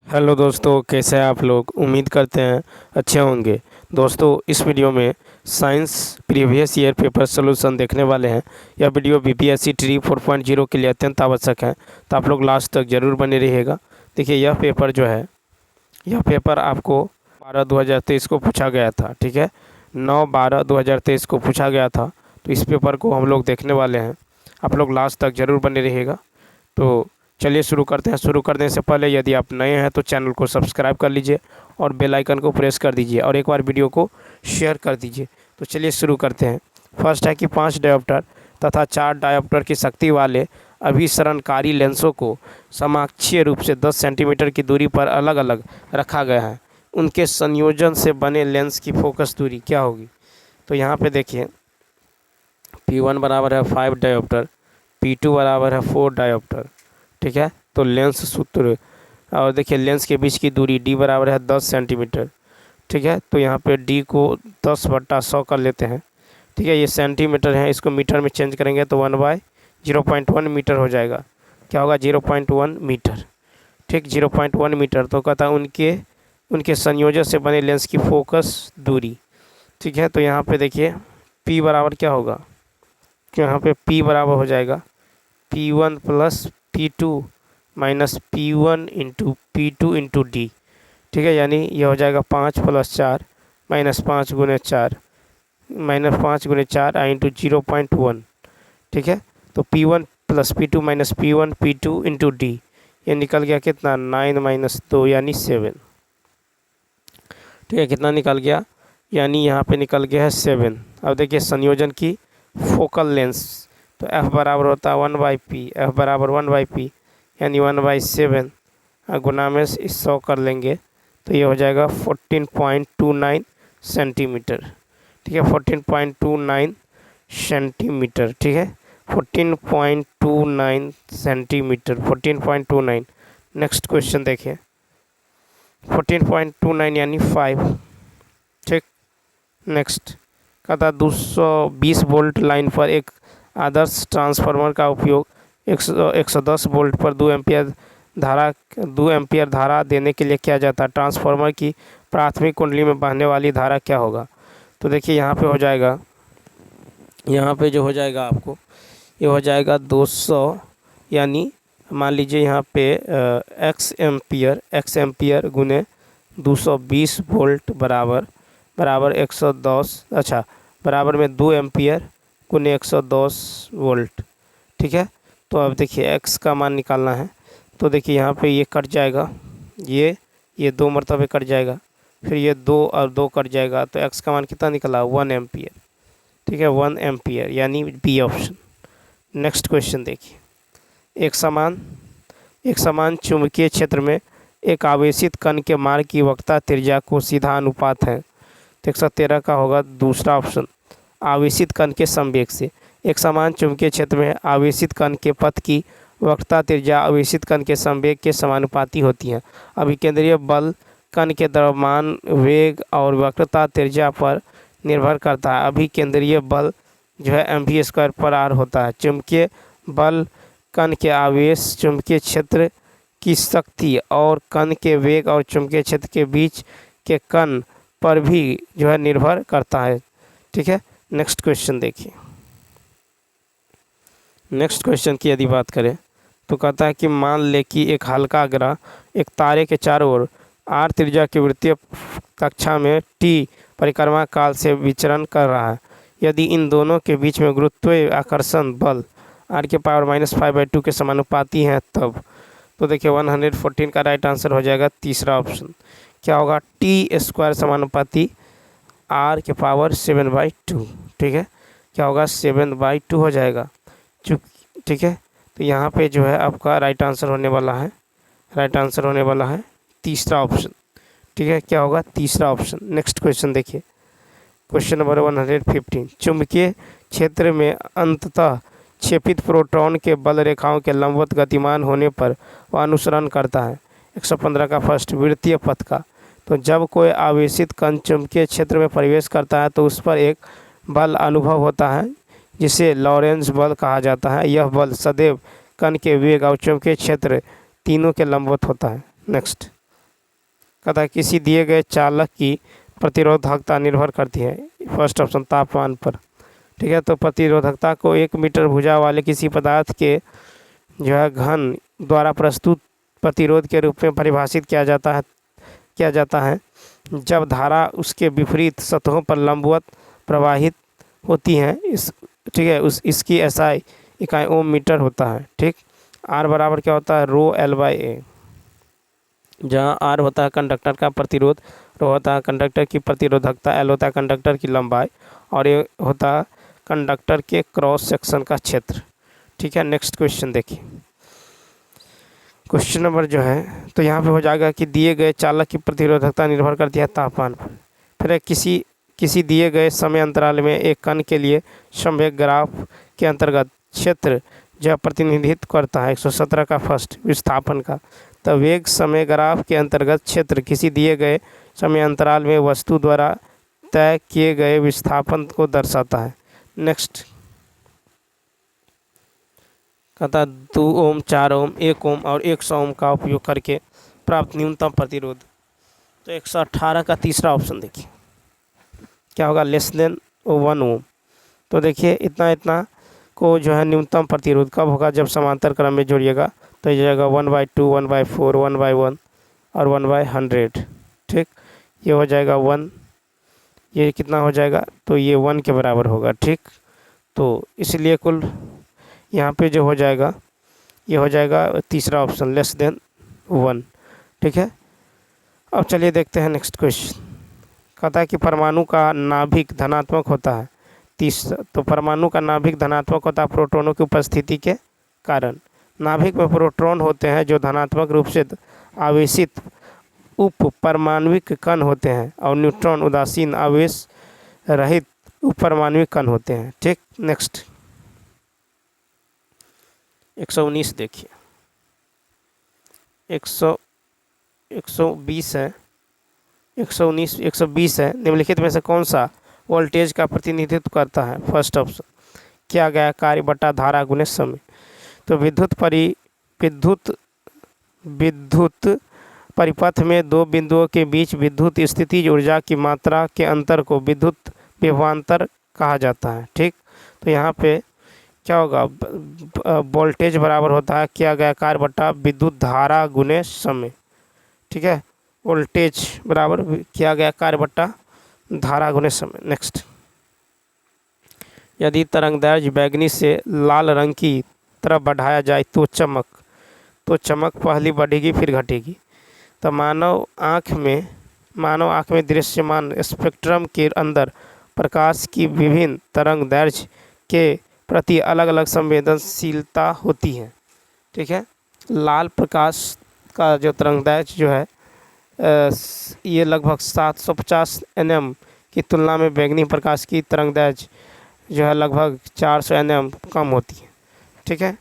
Hello दोस्तों, कैसे हैं आप लोग। उम्मीद करते हैं अच्छे होंगे। दोस्तों, इस वीडियो में science previous year paper solution देखने वाले हैं। यह वीडियो बीपीएससी ट्री 4.0 के लिए अत्यंत आवश्यक है, तो आप लोग लास्ट तक ज़रूर बने रहिएगा। देखिए, यह पेपर जो है, यह पेपर आपको 12/2023 को पूछा गया था। ठीक है, 9/12/2023 को पूछा गया था। तो इस पेपर को हम लोग देखने वाले हैं। आप लोग लास्ट तक ज़रूर बने रहिएगा। तो चलिए शुरू करते हैं। शुरू करने से पहले यदि आप नए हैं तो चैनल को सब्सक्राइब कर लीजिए और बेल आइकन को प्रेस कर दीजिए और एक बार वीडियो को शेयर कर दीजिए। तो चलिए शुरू करते हैं। फर्स्ट है कि 5 डायोप्टर तथा 4 डायोप्टर की शक्ति वाले अभिसरणकारी लेंसों को समाक्षीय रूप से 10 सेंटीमीटर की दूरी पर अलग अलग रखा गया है। उनके संयोजन से बने लेंस की फोकस दूरी क्या होगी। तो यहाँ पे देखिए, P1 बराबर है 5 डायोप्टर, P2 बराबर है 4 डायोप्टर। ठीक है, तो लेंस सूत्र और देखिए लेंस के बीच की दूरी D बराबर है 10 सेंटीमीटर। ठीक है, तो यहाँ पे D को 10/100 कर लेते हैं। ठीक है, ये सेंटीमीटर है, इसको मीटर में चेंज करेंगे तो 1/0.1 मीटर हो जाएगा। क्या होगा, 0.1 मीटर। ठीक, 0.1 मीटर। तो कहता है उनके संयोजन से बने लेंस की फोकस दूरी। ठीक है, तो यहाँ पे देखिए P बराबर क्या होगा, कि यहाँ पे P बराबर हो जाएगा P1 + P2 - P1 × P2 × D। ठीक है, यानी ये हो जाएगा 5 + 4 - 5 × 4 -5 × 4 I × 0.1। ठीक है, तो P1 + P2 - P1 P2 × D, ये निकल गया कितना, 9 - 2 यानी 7। ठीक है, कितना निकल गया, यानी यहाँ पे निकल गया है 7। अब देखिए संयोजन की फोकल लेंस, तो F बराबर होता है 1/P, F बराबर 1/P यानी 1/7 गुना में 100 कर लेंगे तो ये हो जाएगा 14.29 सेंटीमीटर। ठीक है, 14.29 सेंटीमीटर। ठीक है, 14.29 सेंटीमीटर, 14.29। नेक्स्ट क्वेश्चन देखिए, 14.29 यानी 5। ठीक, नेक्स्ट कहता 220 वोल्ट लाइन पर एक आदर्श ट्रांसफार्मर का उपयोग 110 वोल्ट पर 2 एम्पियर धारा देने के लिए किया जाता है। ट्रांसफार्मर की प्राथमिक कुंडली में बहने वाली धारा क्या होगा। तो देखिए यहाँ पे हो जाएगा, यहाँ पे जो हो जाएगा आपको, ये हो जाएगा 200, यानी मान लीजिए यहाँ पे x एम्पियर गुने 220 वोल्ट बराबर 110, अच्छा बराबर में 2 एम्पियर गुने 110 वोल्ट। ठीक है, तो अब देखिए x का मान निकालना है। तो देखिए यहाँ पे ये कट जाएगा, ये 2 मरतबे कट जाएगा, फिर ये 2 और 2 कट जाएगा, तो x का मान कितना निकला, 1 एम्पियर। ठीक है, 1 एम्पियर यानी बी ऑप्शन। नेक्स्ट क्वेश्चन देखिए, एक समान चुंबकीय क्षेत्र में एक आवेशित कण के मार्ग की वक्रता त्रिज्या को सीधा अनुपात है। तो 113 का होगा दूसरा ऑप्शन, आवेशित कण के संवेग से। एक समान चुंबकीय क्षेत्र में आवेशित कण के पथ की वक्रता त्रिज्या आवेशित कण के संवेग के समानुपाती होती है। अभिकेंद्रीय बल कण के द्रव्यमान वेग और वक्रता त्रिज्या पर निर्भर करता है। अभिकेंद्रीय बल जो है mv²/r होता है। चुंबकीय बल कण के आवेश, चुंबकीय क्षेत्र की शक्ति और कण के वेग और चुंबकीय क्षेत्र के बीच के कण पर भी जो है निर्भर करता है। ठीक है, नेक्स्ट क्वेश्चन देखिए। नेक्स्ट क्वेश्चन की यदि बात करें तो कहता है कि मान ले कि एक हल्का ग्रह एक तारे के चारों ओर r त्रिज्या की वृत्तीय कक्षा में t परिक्रमा काल से विचरण कर रहा है। यदि इन दोनों के बीच में गुरुत्वीय आकर्षण बल r⁻⁵/2 के समानुपाती हैं तब। तो देखिए 114 का राइट आंसर हो जाएगा तीसरा ऑप्शन। क्या होगा, t² समानुपाती r⁻7/2। ठीक है, क्या होगा, 7/2 हो जाएगा। ठीक है, तो यहाँ पे जो है आपका राइट आंसर होने वाला है तीसरा ऑप्शन। ठीक है, क्या होगा, तीसरा ऑप्शन। नेक्स्ट क्वेश्चन देखिए, क्वेश्चन नंबर 115। चुंबकीय क्षेत्र में अंततः क्षेपित प्रोटॉन के बल रेखाओं के लंबवत गतिमान होने पर वह अनुसरण करता है। 115 का फर्स्ट, वृत्तीय पथ का। तो जब कोई आवेशित कण चुंबकीय क्षेत्र में प्रवेश करता है तो उस पर एक बल अनुभव होता है जिसे लॉरेंज बल कहा जाता है। यह बल सदैव कण के वेग और चुंबकीय क्षेत्र तीनों के लंबवत होता है। नेक्स्ट कहता है किसी दिए गए चालक की प्रतिरोधकता निर्भर करती है, फर्स्ट ऑप्शन, तापमान पर। ठीक है, तो प्रतिरोधकता को 1 मीटर भुजा वाले किसी पदार्थ के जो है घन द्वारा प्रस्तुत प्रतिरोध के रूप में परिभाषित किया जाता है जब धारा उसके विपरीत सतहों पर लंबवत प्रवाहित होती हैं। ठीक है, इसकी SI इकाई ओम मीटर होता है। ठीक, R बराबर क्या होता है, रो L/A, जहाँ R होता है कंडक्टर का प्रतिरोध, रो होता है कंडक्टर की प्रतिरोधकता, L होता है कंडक्टर की लंबाई, और ये होता है कंडक्टर के क्रॉस सेक्शन का क्षेत्र। ठीक है, नेक्स्ट क्वेश्चन देखिए। क्वेश्चन नंबर जो है, तो यहाँ पे हो जाएगा कि दिए गए चालक की प्रतिरोधकता निर्भर करती है तापमान पर। फिर किसी दिए गए समय अंतराल में एक कण के लिए संवेग ग्राफ के अंतर्गत क्षेत्र जो प्रतिनिधित्व करता है 117 का फर्स्ट विस्थापन का। तो वेग समय ग्राफ के अंतर्गत क्षेत्र किसी दिए गए समय अंतराल में वस्तु द्वारा तय किए गए विस्थापन को दर्शाता है। नेक्स्ट, कहता 2 ओम, 4 ओम, 1 ओम और 100 ओम का उपयोग करके प्राप्त न्यूनतम प्रतिरोध। तो 118 का तीसरा ऑप्शन देखिए क्या होगा, लेस देन 1 ओम। तो देखिए इतना को जो है न्यूनतम प्रतिरोध कब होगा, जब समांतर क्रम में जोड़िएगा। तो ये जाएगा 1/2, 1/4, 1/1 और 1/100। ठीक, ये हो जाएगा 1, ये कितना हो जाएगा, तो ये 1 के बराबर होगा। ठीक, तो इसलिए कुल यहाँ पे जो हो जाएगा, ये हो जाएगा तीसरा ऑप्शन, लेस देन 1। ठीक है, अब चलिए देखते हैं नेक्स्ट क्वेश्चन। कहता है कि परमाणु का नाभिक धनात्मक होता है। तो परमाणु का नाभिक धनात्मक होता है प्रोटॉनों की उपस्थिति के कारण। नाभिक में प्रोटॉन होते हैं जो धनात्मक रूप से आवेशित उप परमाणविक कण होते हैं, और न्यूट्रॉन उदासीन आवेश रहित उप परमाणविक कण होते हैं। ठीक, नेक्स्ट 119 देखिए, 120 है, 119, 120 है। निम्नलिखित में से कौन सा वोल्टेज का प्रतिनिधित्व करता है, फर्स्ट ऑप्शन, किया गया कार्य बटा धारा गुने समय। तो विद्युत परिपथ में दो बिंदुओं के बीच विद्युत स्थितिज ऊर्जा की मात्रा के अंतर को विद्युत विभवांतर कहा जाता है। ठीक, तो यहाँ पे क्या होगा, वोल्टेज बराबर होता है किया गया कार्य बटा विद्युत धारा गुने समय। ठीक है, वोल्टेज बराबर किया गया कार्य बटा धारा गुने समय। नेक्स्ट, यदि तरंगदैर्घ्य बैंगनी से लाल रंग की तरफ बढ़ाया जाए तो चमक पहली बढ़ेगी फिर घटेगी। तो मानव आँख में दृश्यमान स्पेक्ट्रम के अंदर प्रकाश की विभिन्न तरंगदैर्घ्य के प्रति अलग अलग संवेदनशीलता होती है। ठीक है, लाल प्रकाश का जो तरंगदैर्घ्य जो है ये लगभग 750 nm की तुलना में बैंगनी प्रकाश की तरंगदैर्घ्य जो है लगभग 400 nm कम होती है। ठीक है,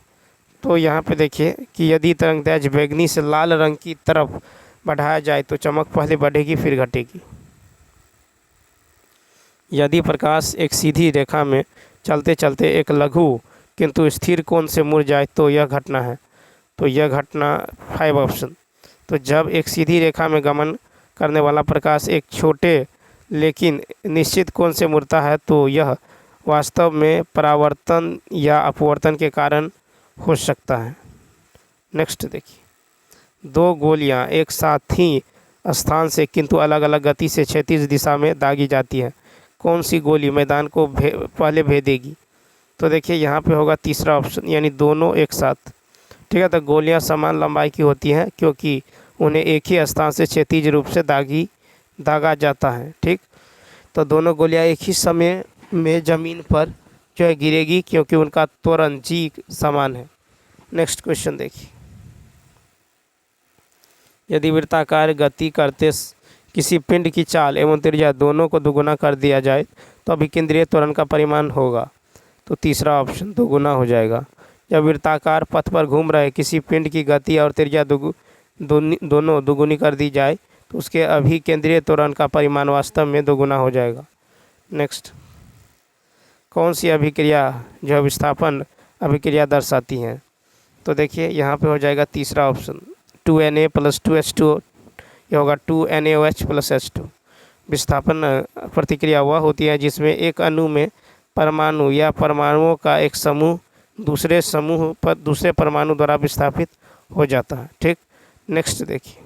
तो यहाँ पे देखिए कि यदि तरंगदैर्घ्य बैंगनी से लाल रंग की तरफ बढ़ाया जाए तो चमक पहले बढ़ेगी फिर घटेगी। यदि प्रकाश एक सीधी रेखा में चलते चलते एक लघु किंतु स्थिर कोण से मुड़ जाए तो यह घटना है। तो यह घटना 5 ऑप्शन। तो जब एक सीधी रेखा में गमन करने वाला प्रकाश एक छोटे लेकिन निश्चित कोण से मुड़ता है तो यह वास्तव में परावर्तन या अपवर्तन के कारण हो सकता है। नेक्स्ट देखिए, दो गोलियां एक साथ ही स्थान से किंतु अलग अलग गति से क्षैतिज दिशा में दागी जाती है, कौन सी गोली मैदान को पहले भेदेगी? तो देखिए यहाँ पे होगा तीसरा ऑप्शन, यानी दोनों एक साथ। ठीक है, तो गोलियां समान लंबाई की होती हैं क्योंकि उन्हें एक ही स्थान से क्षैतिज रूप से दागा जाता है। ठीक, तो दोनों गोलियां एक ही समय में ज़मीन पर जो है गिरेगी क्योंकि उनका त्वरण जी समान है। नेक्स्ट क्वेश्चन देखिए, यदि वृत्ताकार गति करते किसी पिंड की चाल एवं त्रिज्या दोनों को दोगुना कर दिया जाए तो अभिकेंद्रीय त्वरण का परिमाण होगा। तो तीसरा ऑप्शन दोगुना हो जाएगा। जब वृत्ताकार पथ पर घूम रहे किसी पिंड की गति और त्रिज्या दोनों दोगुनी कर दी जाए तो उसके अभिकेंद्रीय त्वरण का परिमाण वास्तव में दोगुना हो जाएगा। नेक्स्ट, कौन सी अभिक्रिया जो विस्थापन अभिक्रिया दर्शाती हैं? तो देखिए यहाँ पे हो जाएगा तीसरा ऑप्शन, 2Na + 2H2O ये होगा 2NaOH+H2। विस्थापन प्रतिक्रिया वह होती है जिसमें एक अणु में परमाणु या परमाणुओं का एक समूह दूसरे समूह पर दूसरे परमाणु द्वारा विस्थापित हो जाता है। ठीक, नेक्स्ट देखिए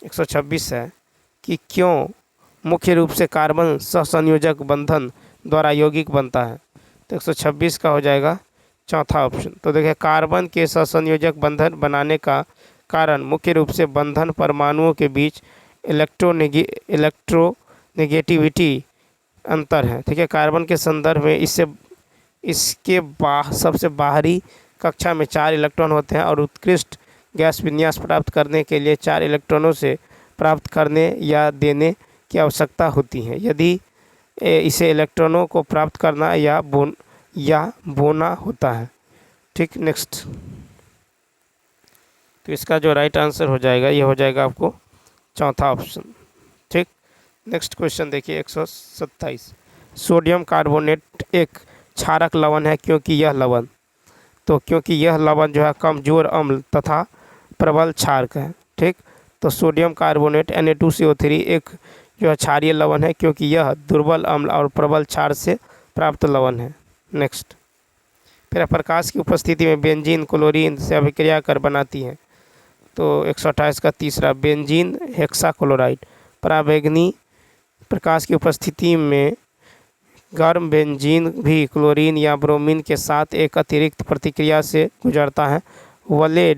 126 है कि क्यों मुख्य रूप से कार्बन सहसंयोजक बंधन द्वारा यौगिक बनता है। तो 126 का हो जाएगा चौथा ऑप्शन। तो देखिए कार्बन के सहसंयोजक बंधन बनाने का कारण मुख्य रूप से बंधन परमाणुओं के बीच इलेक्ट्रोनेगेटिविटी अंतर है। ठीक है, कार्बन के संदर्भ में इसके सबसे बाहरी कक्षा में 4 इलेक्ट्रॉन होते हैं और उत्कृष्ट गैस विन्यास प्राप्त करने के लिए 4 इलेक्ट्रॉनों से प्राप्त करने या देने की आवश्यकता होती है। यदि इसे इलेक्ट्रॉनों को प्राप्त करना या बोना होता है। ठीक, नेक्स्ट तो इसका जो राइट आंसर हो जाएगा ये हो जाएगा आपको चौथा ऑप्शन। ठीक, नेक्स्ट क्वेश्चन देखिए 127। सोडियम कार्बोनेट एक क्षारक लवण है क्योंकि यह लवण जो है कमजोर अम्ल तथा प्रबल क्षारक है। ठीक, तो सोडियम कार्बोनेट Na2CO3 एक जो है क्षारीय लवण है क्योंकि यह दुर्बल अम्ल और प्रबल क्षार से प्राप्त लवण है। नेक्स्ट, फिर प्रकाश की उपस्थिति में बेंजीन क्लोरीन से अभिक्रिया कर बनाती है। तो 128 का तीसरा बेंजीन हेक्साक्लोराइड। पराबैंगनी प्रकाश की उपस्थिति में गर्म बेंजीन भी क्लोरीन या ब्रोमीन के साथ एक अतिरिक्त प्रतिक्रिया से गुजरता है। वले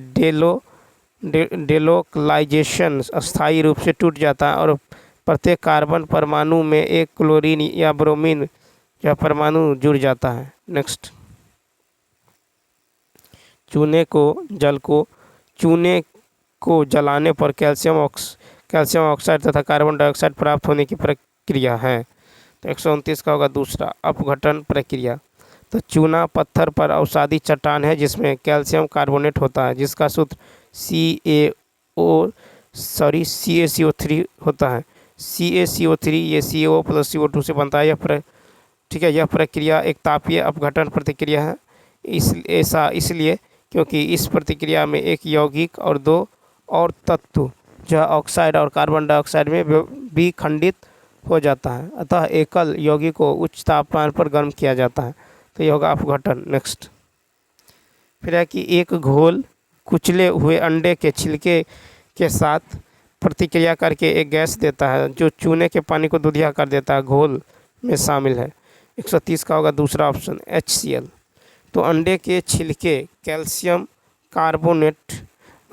डेलोकलाइजेशन अस्थायी रूप से टूट जाता है और प्रत्येक कार्बन परमाणु में एक क्लोरीन या ब्रोमीन या परमाणु जुड़ जाता है। नेक्स्ट, चूने को जलाने पर कैल्शियम ऑक्साइड तथा कार्बन डाइऑक्साइड प्राप्त होने की प्रक्रिया है। तो 129 का होगा दूसरा अपघटन प्रक्रिया। तो चूना पत्थर पर अवसादी चट्टान है जिसमें कैल्शियम कार्बोनेट होता है जिसका सूत्र CaCO3 होता है। CaCO3 ये CO+CO2 से बनता है। ठीक है, यह प्रक्रिया एक तापीय अपघटन प्रक्रिया है। इसलिए क्योंकि इस प्रक्रिया में एक यौगिक और 2 और तत्व जो ऑक्साइड और कार्बन डाइऑक्साइड में भी खंडित हो जाता है, अतः एकल यौगिक को उच्च तापमान पर गर्म किया जाता है। तो ये होगा अपघटन। नेक्स्ट, फिर है कि एक घोल कुचले हुए अंडे के छिलके के साथ प्रतिक्रिया करके एक गैस देता है जो चूने के पानी को दूधिया कर देता है, घोल में शामिल है। 130 का होगा दूसरा ऑप्शन HCl। तो अंडे के छिलके कैल्शियम कार्बोनेट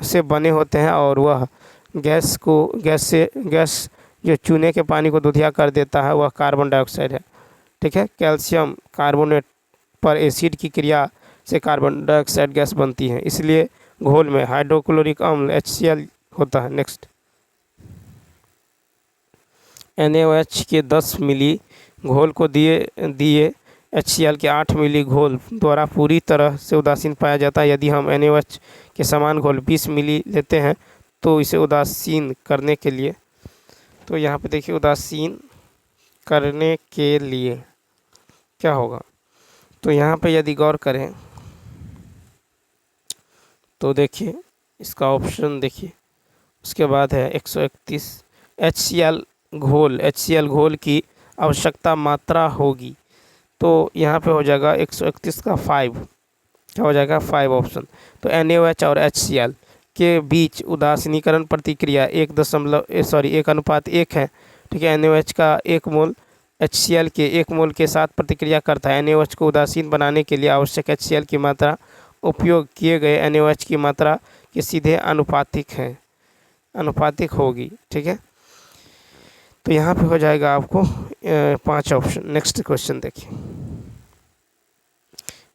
से बने होते हैं और वह गैस जो चूने के पानी को दूधिया कर देता है वह कार्बन डाइऑक्साइड है। ठीक है, कैल्शियम कार्बोनेट पर एसिड की क्रिया से कार्बन डाइऑक्साइड गैस बनती है, इसलिए घोल में हाइड्रोक्लोरिक अम्ल HCl होता है। नेक्स्ट, NaOH के 10 मिली घोल को दिए HCl के 8 मिली घोल द्वारा पूरी तरह से उदासीन पाया जाता है। यदि हम NaOH के समान घोल 20 मिली लेते हैं तो इसे उदासीन करने के लिए, तो यहाँ पे देखिए उदासीन करने के लिए क्या होगा। तो यहाँ पे यदि गौर करें तो देखिए इसका ऑप्शन देखिए, उसके बाद है 131 HCl घोल की आवश्यकता मात्रा होगी। तो यहाँ पे हो जाएगा 131 का 5, क्या हो जाएगा 5 ऑप्शन। तो NaOH और HCl के बीच उदासीनीकरण प्रतिक्रिया 1:1 है। ठीक है, NaOH का 1 मोल HCl के 1 मोल के साथ प्रतिक्रिया करता है। NaOH को उदासीन बनाने के लिए आवश्यक HCl की मात्रा उपयोग किए गए NaOH की मात्रा के सीधे अनुपातिक होगी। ठीक है, तो यहाँ पे हो जाएगा आपको 5 ऑप्शन। नेक्स्ट क्वेश्चन देखिए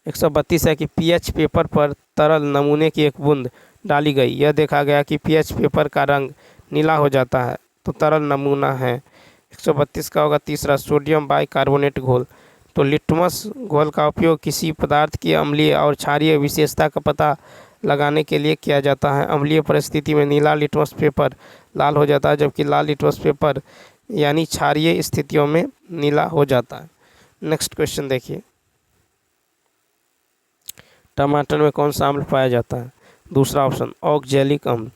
132 है कि pH पेपर पर तरल नमूने की एक बूंद डाली गई। यह देखा गया कि pH पेपर का रंग नीला हो जाता है, तो तरल नमूना है। 132 का होगा तीसरा सोडियम बाइकार्बोनेट घोल। तो लिटमस घोल का उपयोग किसी पदार्थ की अम्लीय और क्षारीय विशेषता का पता लगाने के लिए किया जाता है। अम्लीय परिस्थिति में नीला लिटमस पेपर लाल हो जाता है, जबकि लाल लिटमस पेपर यानी क्षारीय स्थितियों में नीला हो जाता है। नेक्स्ट क्वेश्चन देखिए, टमाटर में कौन सा अम्ल पाया जाता है। दूसरा ऑप्शन ऑक्जेलिक अम्ल।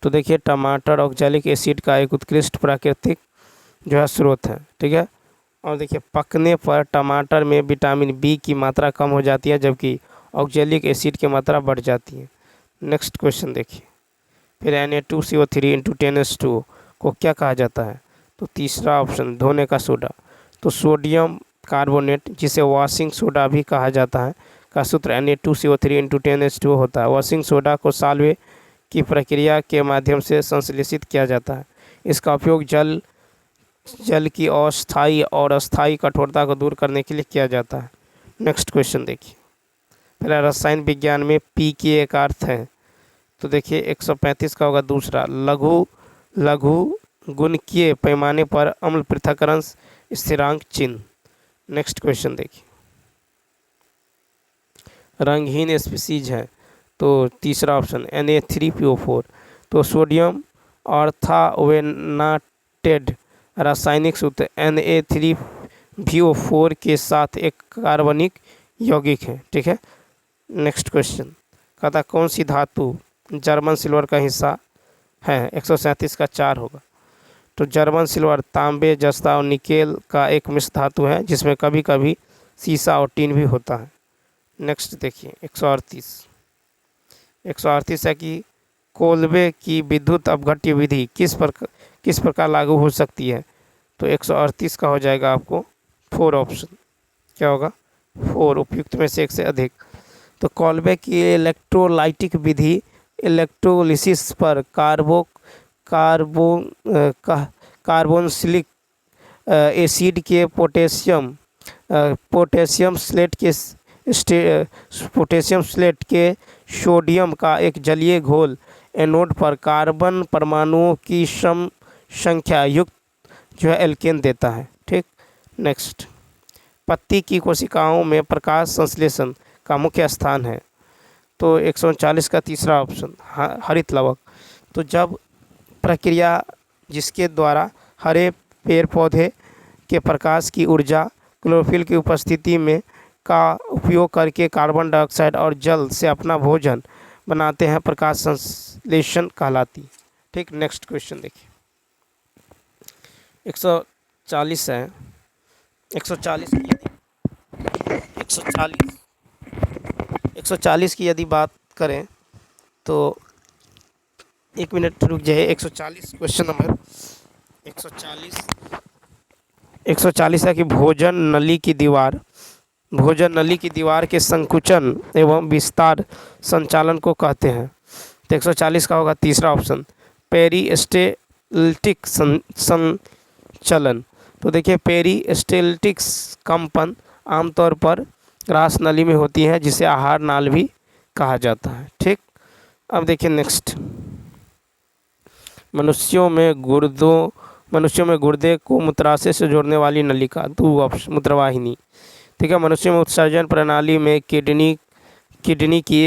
तो देखिए टमाटर ऑक्जेलिक एसिड का एक उत्कृष्ट प्राकृतिक जो है स्रोत है, ठीक है। और देखिए पकने पर टमाटर में विटामिन बी की मात्रा कम हो जाती है जबकि ऑक्जेलिक एसिड की मात्रा बढ़ जाती है। नेक्स्ट क्वेश्चन देखिए, फिर Na2CO3 × 10S2 को क्या कहा जाता है? तो तीसरा ऑप्शन धोने का सोडा। तो सोडियम कार्बोनेट जिसे वॉशिंग सोडा भी कहा जाता है का सूत्र Na2CO3 × 10H2O होता है। वॉशिंग सोडा को साल्वे की प्रक्रिया के माध्यम से संश्लेषित किया जाता है। इसका उपयोग जल की अस्थायी और अस्थायी कठोरता को दूर करने के लिए किया जाता है। नेक्स्ट क्वेश्चन देखिए, पहला रसायन विज्ञान में पी की एक अर्थ है। तो देखिए 135 का होगा दूसरा लघु गुणकीय पैमाने पर अम्ल पृथक्करण स्थिरांक चिन्ह। नेक्स्ट क्वेश्चन देखिए, रंगहीन स्पीसीज है। तो तीसरा ऑप्शन Na3PO4। तो सोडियम ऑर्थावेनाटेड रासायनिक सूत्र Na3PO4 के साथ एक कार्बनिक यौगिक है, ठीक है। नेक्स्ट क्वेश्चन कहता कौन सी धातु जर्मन सिल्वर का हिस्सा है? 137 का 4 होगा। तो जर्मन सिल्वर तांबे, जस्ता और निकेल का एक मिश्र धातु है जिसमें कभी कभी सीसा और टीन भी होता है। नेक्स्ट देखिए 138 है कि कोल्बे की विद्युत अपघट्य विधि किस प्रकार लागू हो सकती है? तो 138 का हो जाएगा आपको 4 ऑप्शन। क्या होगा? 4 उपयुक्त में से एक से अधिक। तो कोल्बे की इलेक्ट्रोलाइटिक विधि इलेक्ट्रोलिसिस पर कार्बोक्सिलिक एसिड के पोटेशियम स्लेट के सोडियम का एक जलीय घोल एनोड पर कार्बन परमाणुओं की सम संख्या युक्त जो है एल्केन देता है, ठीक। नेक्स्ट, पत्ती की कोशिकाओं में प्रकाश संश्लेषण का मुख्य स्थान है। तो 139 का तीसरा ऑप्शन हरित लवक। तो जब प्रक्रिया जिसके द्वारा हरे पेड़ पौधे के प्रकाश की ऊर्जा क्लोरोफिल की उपस्थिति में का उपयोग करके कार्बन डाइऑक्साइड और जल से अपना भोजन बनाते हैं, प्रकाश संश्लेषण कहलाती, ठीक। नेक्स्ट क्वेश्चन देखिए 140 है। 140 की यदि बात करें तो 1 मिनट रुक जाइए। 140 क्वेश्चन नंबर 140 है कि भोजन नली की दीवार के संकुचन एवं विस्तार संचालन को कहते हैं। तो 140 का होगा तीसरा ऑप्शन पेरिस्टेल्टिक संचलन। तो देखिए पेरिस्टेल्टिक कंपन आमतौर पर ग्रास नली में होती है जिसे आहार नाल भी कहा जाता है, ठीक। अब देखिए नेक्स्ट, मनुष्यों में गुर्दे को मूत्राशय से जोड़ने वाली नलिका 2 ऑप्शन मूत्रवाहिनी, ठीक है। मनुष्यों में उत्सर्जन प्रणाली में किडनी की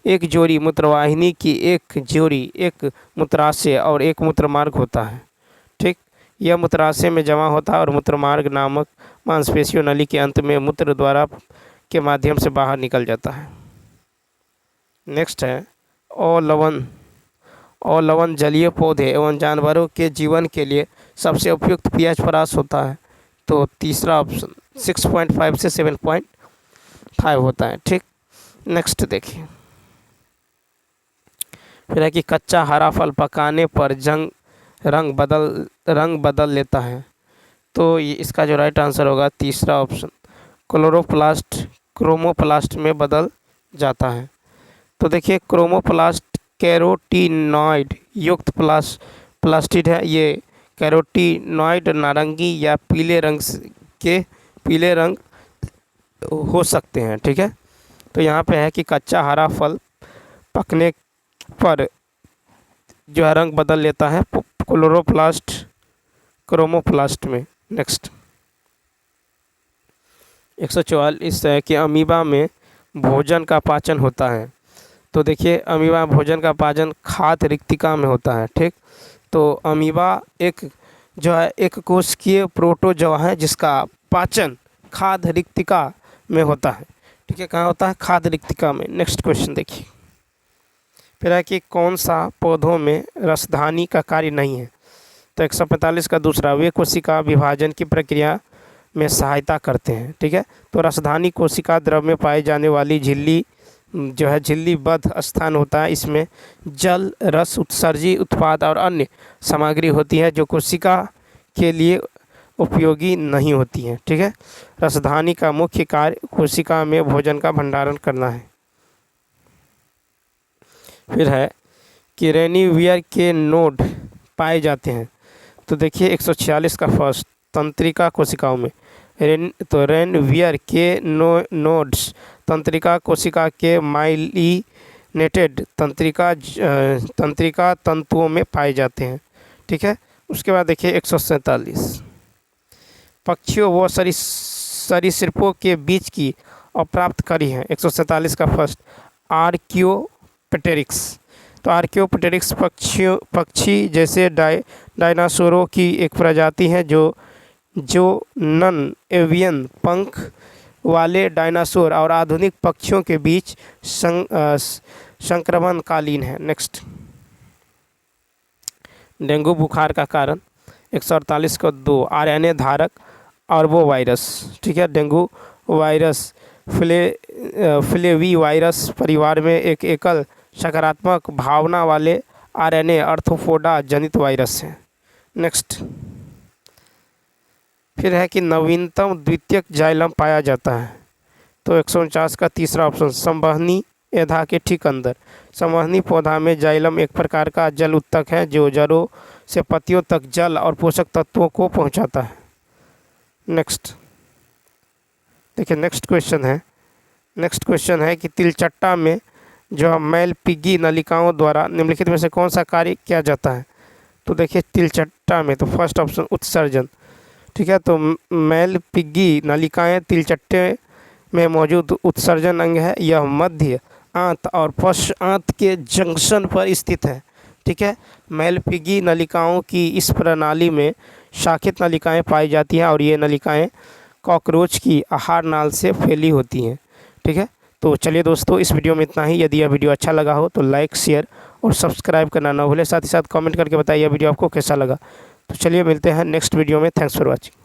एक जोड़ी मूत्रवाहिनी की एक मूत्राशय और एक मूत्रमार्ग होता है, ठीक। यह मूत्राशय में जमा होता है और मूत्रमार्ग नामक मांसपेशियों नली के अंत में मूत्र द्वारा के माध्यम से बाहर निकल जाता है। नेक्स्ट है अलवण जलीय पौधे एवं जानवरों के जीवन के लिए सबसे उपयुक्त पीएच परास होता है। तो तीसरा ऑप्शन 6.5 से 7.5 होता है, ठीक। नेक्स्ट देखिए, फिर है कि कच्चा हरा फल पकाने पर रंग बदल लेता है। तो इसका जो राइट आंसर होगा तीसरा ऑप्शन क्रोमोप्लास्ट में बदल जाता है। तो देखिए क्रोमोप्लास्ट कैरोटीनॉइड युक्त प्लास्टिड है। ये कैरोटीनॉइड नारंगी या पीले रंग हो सकते हैं, ठीक है। तो यहाँ पे है कि कच्चा हरा फल पकने पर जो है रंग बदल लेता है क्रोमोप्लास्ट में। नेक्स्ट 144 है कि अमीबा में भोजन का पाचन होता है। तो देखिए अमीबा भोजन का पाचन खाद्य रिक्तिका में होता है, ठीक। तो अमीबा एक कोशिकीय प्रोटोजोआ है जिसका पाचन खाद्य रिक्तिका में होता है, ठीक है। कहाँ होता है? खाद्य रिक्तिका में। नेक्स्ट क्वेश्चन देखिए, फिर है कि कौन सा पौधों में रसधानी का कार्य नहीं है। तो 145 का दूसरा, वे कोशिका विभाजन की प्रक्रिया में सहायता करते हैं। ठीक है, तो रसधानी कोशिका द्रव में पाई जाने वाली झिल्ली जो है झिल्लीबद्ध स्थान होता है। इसमें जल, रस उत्सर्जी उत्पाद और अन्य सामग्री होती है जो कोशिका के लिए उपयोगी नहीं होती हैं। ठीक है, रसधानी का मुख्य कार्य कोशिका में भोजन का भंडारण करना है। फिर है कि रेनिवियर के नोड पाए जाते हैं। तो देखिए 146 का फर्स्ट, तंत्रिका कोशिकाओं में। रेनवियर के नोड्स तंत्रिका कोशिका के माइलिनेटेड तंत्रिका तंतुओं में पाए जाते हैं। ठीक है, उसके बाद देखिए 147, पक्षियों व सरीसृपों के बीच की अप्राप्त कड़ी है। 147 का फर्स्ट, आर्कियोप्टेरिक्स। तो आर्कियोप्टेरिक्स पक्षी जैसे डायनासोरों की एक प्रजाति है जो नन एवियन पंख वाले डायनासोर और आधुनिक पक्षियों के बीच संक्रमणकालीन है। नेक्स्ट, डेंगू बुखार का कारण। 148 का 2, आरएनए धारक आर्बोवायरस। ठीक है, डेंगू वायरस फ्लेवी वायरस परिवार में एक एकल सकारात्मक भावना वाले आरएनए आर्थ्रोपोडा जनित वायरस है। नेक्स्ट, फिर है कि नवीनतम द्वितीयक जाइलम पाया जाता है। तो 149 का तीसरा ऑप्शन, संवहनी एधा के ठीक अंदर। संवहनी पौधा में जाइलम एक प्रकार का जल उत्तक है जो जड़ों से पत्तियों तक जल और पोषक तत्वों को पहुंचाता है। नेक्स्ट, देखिए नेक्स्ट क्वेश्चन है कि तिलचट्टा में जो मैलपिगी नलिकाओं द्वारा निम्नलिखित में से कौन सा कार्य किया जाता है। तो देखिए तिलचट्टा में, तो फर्स्ट ऑप्शन उत्सर्जन। ठीक है, तो मैलपिगी नलिकाएं तिलचट्टे में मौजूद उत्सर्जन अंग है। यह मध्य आंत और पश्च आंत के जंक्शन पर स्थित है। ठीक है, मैलपिगी नलिकाओं की इस प्रणाली में शाखित नलिकाएं पाई जाती हैं और ये नलिकाएं कॉकरोच की आहार नाल से फैली होती हैं। ठीक है, तो चलिए दोस्तों, इस वीडियो में इतना ही। यदि यह वीडियो अच्छा लगा हो तो लाइक, शेयर और सब्सक्राइब करना ना भूलें। साथ ही साथ कमेंट करके बताइए यह वीडियो आपको कैसा लगा। तो चलिए मिलते हैं नेक्स्ट वीडियो में। Thanks for watching.